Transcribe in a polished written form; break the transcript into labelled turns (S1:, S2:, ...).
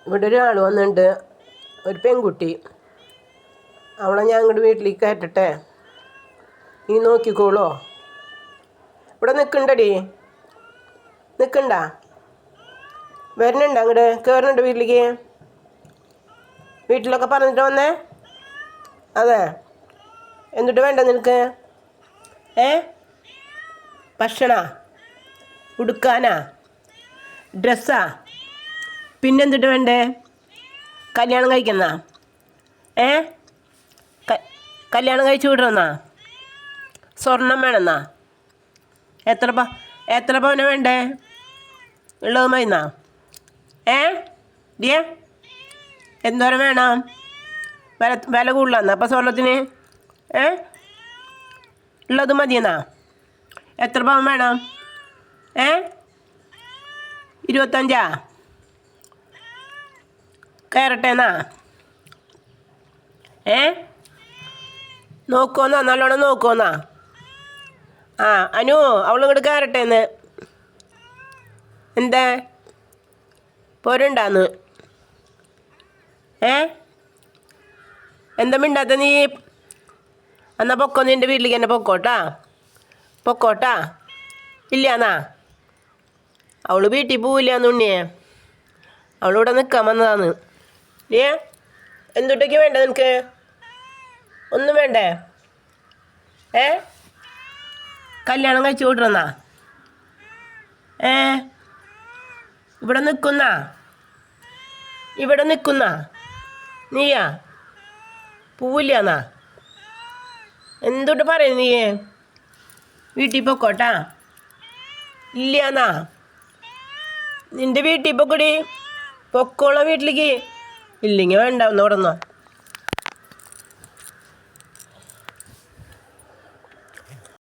S1: ഇവിടെ ഒരാൾ വന്നിട്ടുണ്ട്, ഒരു പെൺകുട്ടി. അവളെ ഞാൻ ഇങ്ങോട്ട് വീട്ടിലേക്ക് കയറ്റട്ടെ, നീ നോക്കിക്കോളോ? ഇവിടെ നിൽക്കണ്ടടി, നിൽക്കണ്ട, വരുന്നുണ്ട് അങ്ങോട്ട്, കയറുന്നുണ്ട് വീട്ടിലേക്ക്. വീട്ടിലൊക്കെ പറഞ്ഞിട്ട് വന്നേ. അതെ, എന്നിട്ട് വേണ്ട നിനക്ക്? ഭക്ഷണ, ഉടുക്കാനാ, ഡ്രസ്സാ, പിന്നെന്തിട്ട് വേണ്ടേ? കല്യാണം കഴിക്കുന്ന കല്യാണം കഴിച്ചു വിടണമെന്നാ? സ്വർണം വേണമെന്നാ? എത്ര പവന വേണ്ടേ? ഉള്ളത് മതിന്നാ? ഡിയ എന്തോരം വേണം? വില കൂടുതലാന്നാ അപ്പം സ്വർണത്തിന്? ഉള്ളത് മതിയെന്നാ? എത്ര പവൻ വേണം? 25 കയറട്ടെന്നാ? നോക്കുമെന്നാ? നല്ലോണം നോക്കുമെന്നാ? അനു, അവളിങ്ങോട്ട് കയറട്ടെന്ന്. എന്താ പോരുണ്ടാന്ന്? എന്താ മിണ്ടാത്ത നീ? എന്നാ പൊക്കോ, നിൻ്റെ വീട്ടിലേക്ക് തന്നെ പൊക്കോട്ടാ. ഇല്ലാന്നാ? അവൾ വീട്ടിൽ പോവില്ലാന്ന് ഉണ്ണിയെ, അവളിവിടെ നിൽക്കാൻ വന്നതാന്ന്. എന്തുട്ടൊക്കെ വേണ്ട നിനക്ക്? ഒന്നും വേണ്ടേ? കല്യാണം കഴിച്ചു വിടണമെന്നാ? ഇവിടെ നിൽക്കുന്ന നീയാ? പോവില്ലാന്നാ? എന്തുട്ട് പറയുന്നു നീ? വീട്ടിൽ പൊക്കോട്ടാ? ഇല്ലാന്നാ? നിൻ്റെ വീട്ടിൽ പൊക്കോടി, പൊക്കോളാം വീട്ടിലേക്ക്. ഇല്ലെങ്കിൽ വേണ്ട, ഒന്ന് തുടർന്നോ.